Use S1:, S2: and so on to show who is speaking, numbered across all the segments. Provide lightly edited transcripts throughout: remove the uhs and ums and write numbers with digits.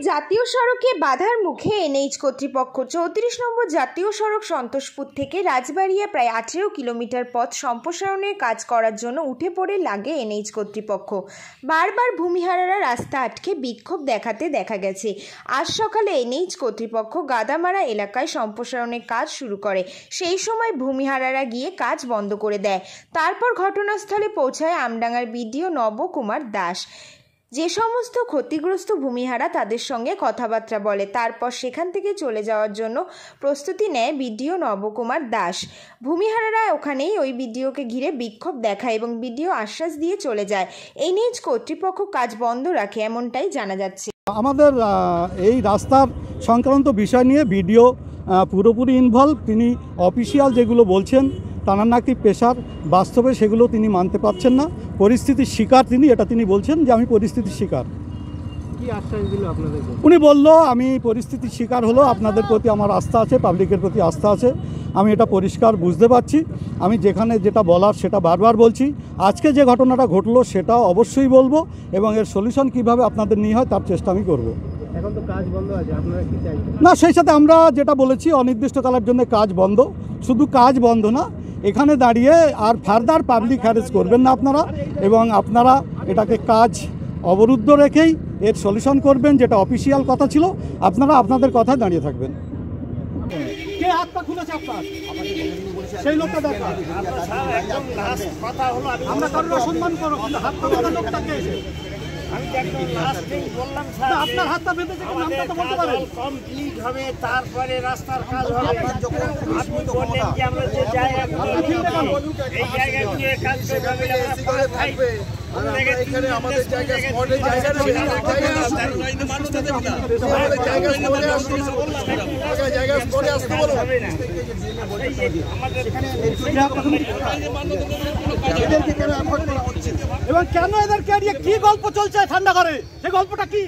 S1: জাতীয় সড়কে বাধার মুখে এনএইচ কর্তৃপক্ষ 34 নম্বর জাতীয় সড়ক সন্তোষপুর থেকে রাজবাড়িয়া প্রায় 18 কিলোমিটার পথ সম্প্রসারণের কাজ করার জন্য উঠে পড়ে লাগে এনএইচ কর্তৃপক্ষ। বারবার ভূমিহারারা রাস্তা আটকে বিক্ষোভ দেখাতে দেখা গেছে। আজ সকালে এনএইচ কর্তৃপক্ষ গাদামারা এলাকায় সম্প্রসারণের কাজ শুরু করে। সেই সময় ভূমিহারারা গিয়ে কাজ বন্ধ করে দেয়। তারপর ঘটনাস্থলে পৌঁছায় আমডাঙ্গার বিডিও নবকুমার দাস। যে সমস্ত ক্ষতিগ্রস্ত ভূমিহারা তাদের সঙ্গে কথাবার্তা বলে, তারপর সেখান থেকে চলে যাওয়ার জন্য প্রস্তুতি নেয় বিডিও নবকুমার দাস। ভূমিহারারা ওখানেই ওই বিডিওকে ঘিরে বিক্ষোভ দেখায় এবং বিডিও আশ্বাস দিয়ে চলে যায়। এনএইচ কর্তৃপক্ষ কাজ বন্ধ রাখে, এমনটাই জানা যাচ্ছে।
S2: আমাদের এই রাস্তার সংক্রান্ত বিষয় নিয়ে বিডিও পুরোপুরি ইনভলভ। তিনি অফিসিয়াল যেগুলো বলছেন তার নাকি পেশার, বাস্তবে সেগুলো তিনি মানতে পারছেন না। পরিস্থিতির শিকার তিনি, এটা তিনি বলছেন যে আমি পরিস্থিতির শিকার।
S3: কি আশ্বাস দিল আপনাদের?
S2: উনি বলল আমি পরিস্থিতির শিকার হলো, আপনাদের প্রতি আমার আস্থা আছে, পাবলিকের প্রতি আস্থা আছে, আমি এটা পরিষ্কার বুঝতে পারছি। আমি যেখানে যেটা বলার সেটা বারবার বলছি। আজকে যে ঘটনাটা ঘটলো সেটাও অবশ্যই বলবো এবং এর সলিউশন কিভাবে আপনাদের নিয়ে হয় তার চেষ্টা আমি করব।
S3: এখন তো কাজ বন্ধ আছে, আপনারা কি চাইছেন?
S2: না, সেই সাথে আমরা যেটা বলেছি অনির্দিষ্টকালের জন্য কাজ বন্ধ। শুধু কাজ বন্ধ না, এখানে দাঁড়িয়ে আর ফার্দার পাবলিক হ্যারেস করবেন না আপনারা, এবং আপনারা এটাকে কাজ অবরুদ্ধ রেখেই এর সলিউশন করবেন, যেটা অফিসিয়াল কথা ছিল। আপনারা আপনাদের কথায় দাঁড়িয়ে থাকবেন। কে হাত পা খুলেছে আপনার? সেই লোকটা দেখা আমরা কারোর সম্মান করো, হাত পা খোলা লোকটাকে আপনার হাতটা বেঁধেছে, নামটা তো বলতে পারেন।
S4: কমপ্লিট হবে, তারপরে রাস্তার কাজ হবে। আপনি বললেন যে আমরা যে জায়গা এই জায়গাগুলো কাজ করবে,
S5: এখানে আমাদের জায়গা স্পটের জায়গা স্পটে আসতে বলো।
S2: এবং কেন এদেরকে নিয়ে কি গল্প চলছে ঠান্ডা করে, সে গল্পটা কি?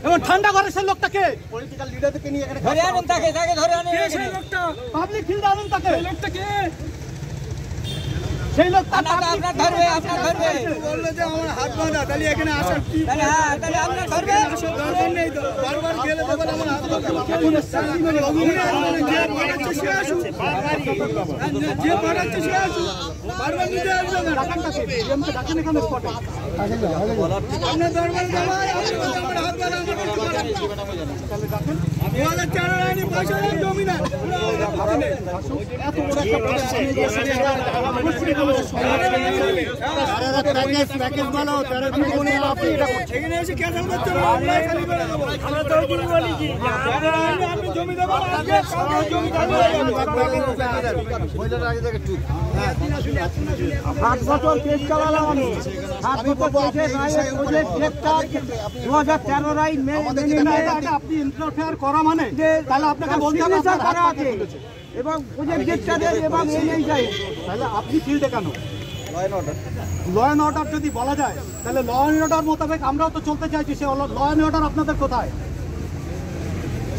S2: এবং ঠান্ডা করে সে লোকটাকে পলিটিক্যাল লিডারকে নিয়ে এখানে ধরে আনুন, তাকে ধরে আনুন, সেই লোকটা পাবলিক ফিল্ডে আনুন, তাকে সেই লোকটাকে সেই লোকটা আপনার ধরবে বললো যে আমার হাত বাঁধা, তাহলে এখানে আসার কি? তাহলে আপনার ধরবে, দরকার নেই তো, বারবার গেলে তো বলে আমার হাত বাঁধা। যে পাঠাচ্ছে সে আসুন, বারবার নিজে আসবে না। ডাকেন এখানে স্পটে আপনার দরবার জামাই আমার হাত বাঁধা, আপনি ইন্টারফেয়ার করা মানে তাহলে আপনাকে বলতে হবে এবং তাহলে আপনি ফিল্ডে কেন? ল অ্যান্ড অর্ডার যদি বলা যায় তাহলে ল অ্যান্ড অর্ডার মোতাবেক আমরাও তো চলতে চাইছি। সে ল অ্যান্ড অর্ডার আপনাদের কোথায়?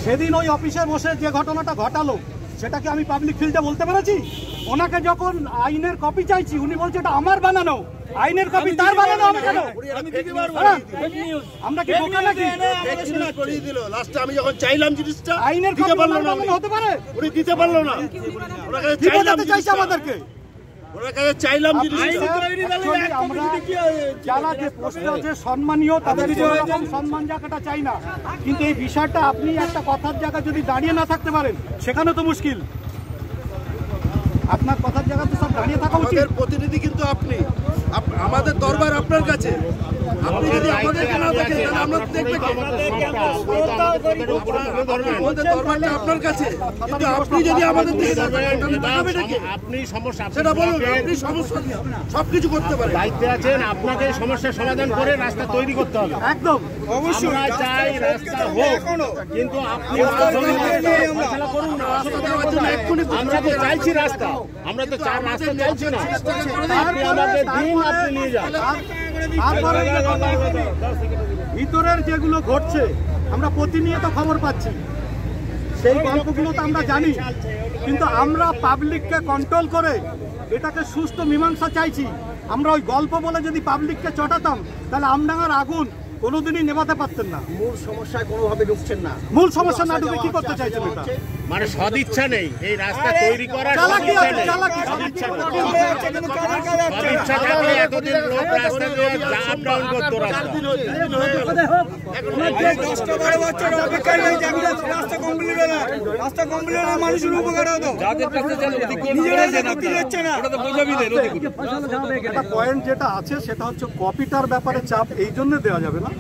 S2: সেদিন ওই অফিসে বসে যে ঘটনাটা ঘটালো সেটা কি আমি পাবলিক ফিল্ডে বলতে পেরেছি? ওনাকে যখন আইনের কপি চাইছি উনি বলছে এটা আমার বানানো আইনের কপি, তার বানানো হবে কেন? আমরা কি বোকা নাকি?
S5: আমি যখন চাইলাম জিনিসটা
S2: আইনের কপি বানানো হতে পারে,
S5: উনি দিতে পারলো না।
S2: চাইছে আমাদেরকে,
S5: চাইলাম
S2: যারা যে পোস্টে যে সম্মানীয় তাদের সম্মান জায়গাটা চাই না, কিন্তু এই বিষয়টা আপনি একটা কথার জায়গা যদি দাঁড়িয়ে না থাকতে পারেন সেখানে তো মুশকিল। আপনার কথার জায়গা তো সব দাঁড়িয়ে থাকা উচিত।
S5: প্রতিনিধি কিন্তু আপনি, আমাদের দরবার আপনার কাছে। আপনি যদি আমাদেরকে না দেখেন তাহলে আমরা দেখবে আমাদের দরবারটা আপনার কাছে, কিন্তু আপনি যদি আমাদের আপনি সমস্যা সেটা বলুন। আপনি সমস্যা সবকিছু করতে পারেন,
S4: দায়িত্বে আছেন, আপনাকে সমস্যার সমাধান করে রাস্তা তৈরি করতে হবে।
S2: একদম
S4: অবশ্যই চাই রাস্তা হোক, কিন্তু আপনি করুন না। আমরা তো চাইছি রাস্তা, আমরা তো রাস্তা চাইছি না। আপনি আমাদের দিন, আপনি নিয়ে যান।
S2: ভিতরের যেগুলো ঘটছে আমরা প্রতিনিয়ত খবর পাচ্ছি, সেই গল্পগুলো তো আমরা জানি, কিন্তু আমরা পাবলিককে কন্ট্রোল করে এটাকে সুস্থ মীমাংসা চাইছি। আমরা ওই গল্প বলে যদি পাবলিককে চটাতাম তাহলে আমডাঙ্গার আগুন কোনোদিনই নেভাতে পারতেন না।
S6: মূল সমস্যায় কোনোভাবে ঢুকছেন না।
S2: মূল সমস্যা না ঢুকে কি করতে চাইছেন? এটা
S4: মানে সদিচ্ছা নেই এই রাস্তা তৈরি করার,
S2: চালাকি
S4: সদিচ্ছা
S2: আছে,
S4: নেই।
S2: চালাকি।
S4: সদিচ্ছা থাকলে এতদিন লোক রাস্তা দিয়ে আপ ডাউন করতো রাস্তা।
S2: একটা পয়েন্ট যেটা আছে সেটা হচ্ছে কপিটার ব্যাপারে চাপ এই জন্য দেওয়া যাবে না।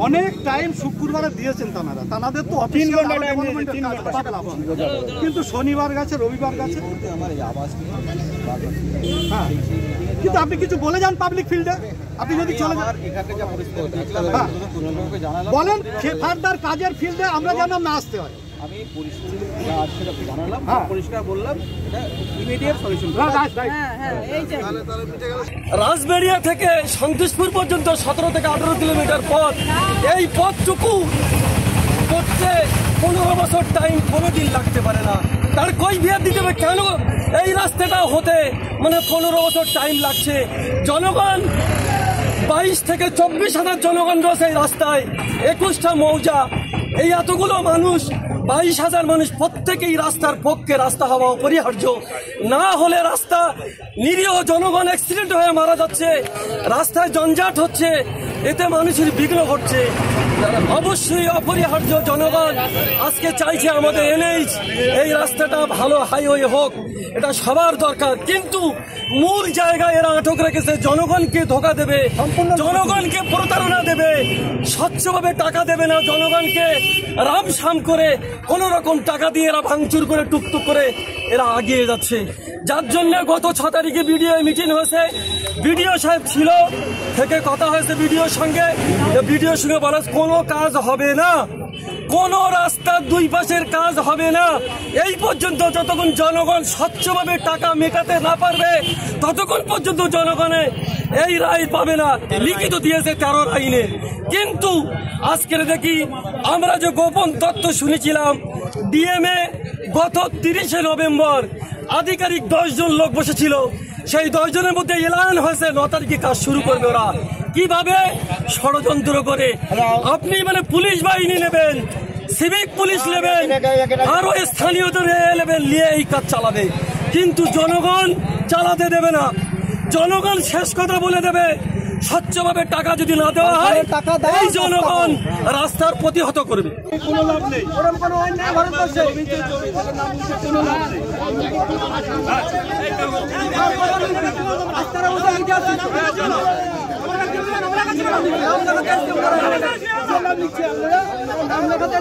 S2: অনেক টাইম শুক্রবারে দিয়েছেন তানাদের তো অফিসিয়াল কিন্তু শনিবার গেছে, রবিবার গেছে। হ্যাঁ, কিন্তু আপনি কিছু বলে যান পাবলিক ফিল্ডে। আপনি যদি চলে যান বলেন ফার্দার কাজের ফিল্ডে আমরা যেন না আসতে হয়।
S6: আমি পরিস্থিতি জানালাম, পরিষ্কার বললাম, এটা ইমিডিয়েট সলিউশন।
S7: রাজবাড়িয়া থেকে সন্তোষপুর পর্যন্ত 17 থেকে 18 কিলোমিটার পথ। এই পথটুকু করতে 15 বছর টাইম কোনোদিন লাগতে পারে না। তার কৈফিয়ত দিতে হবে কেন এই রাস্তাটা হতে মানে 15 বছর টাইম লাগছে। জনগণ 22 থেকে 24 হাজার জনগণ রয়েছে এই রাস্তায়, 21টা মৌজা, এই এতগুলো মানুষ, 22,000 মানুষ প্রত্যেকেই রাস্তার পক্ষে। রাস্তা হওয়া অপরিহার্য, না হলে রাস্তা নিরীহ জনগণ অ্যাক্সিডেন্ট হয়ে মারা যাচ্ছে, রাস্তায় জঞ্জাট হচ্ছে, এতে মানুষের বিঘ্ন ঘটছে। অবশ্যই অপরিহার্য জনগণ আজকে চাইছে আমাদের এনএইচ এই রাস্তাটা ভালো হাইওয়ে হোক, এটা সবার দরকার। কিন্তু মূল জায়গায় এরা আটক রেখেছে, জনগণকে ধোকা দেবে, জনগণকে প্রতারণা দেবে, স্বচ্ছভাবে টাকা দেবে না, জনগণকে রামসাম করে কোন রকম টাকা দিয়ে এরা ভাঙচুর করে টুকটুক করে এরা এগিয়ে যাচ্ছে। যার জন্য গত 6 তারিখে বিডিও মিটিং হয়েছে, বিডিও সাহেব ছিল, থেকে কথা হয়েছে বিডিওর সঙ্গে, বিডিওর সঙ্গে বলা কোনো কাজ হবে না, কোন রাস্তার দুই পাশের কাজ হবে না এই পর্যন্ত, যতক্ষণ জনগণ স্বচ্ছভাবে টাকা মেটাতে না পারবে ততক্ষণ পর্যন্ত জনগণে এই রায় পাবে না। লিখিত দিয়েছে 13 আইনে। কিন্তু আজকের দেখি আমরা যে গোপন তথ্য শুনেছিলাম, ডিএমএ গত 30 নভেম্বর আধিকারিক 10 জন লোক বসেছিল, সেই 10 জনের মধ্যে এলান হয়েছে 9 তারিখে কাজ শুরু করবে। ওরা কিভাবে ষড়যন্ত্র করে, আপনি মানে পুলিশ বাহিনী নেবেন, সিভিক পুলিশ নেবেন, আরো স্থানীয়দের নেবেন, নিয়ে এই কাজ চালাবে, কিন্তু জনগণ চালাতে দেবে না। জনগণ শেষ কথা বলে দেবে, স্বচ্ছভাবে টাকা যদি না দেওয়া হয় এই জনগণ রাস্তার প্রতিহত করবে।
S2: কোনো লাভ নেই, কোনো অন্যায় ভারতবর্ষে কোনো লাভ নেই। নাম লেখাতে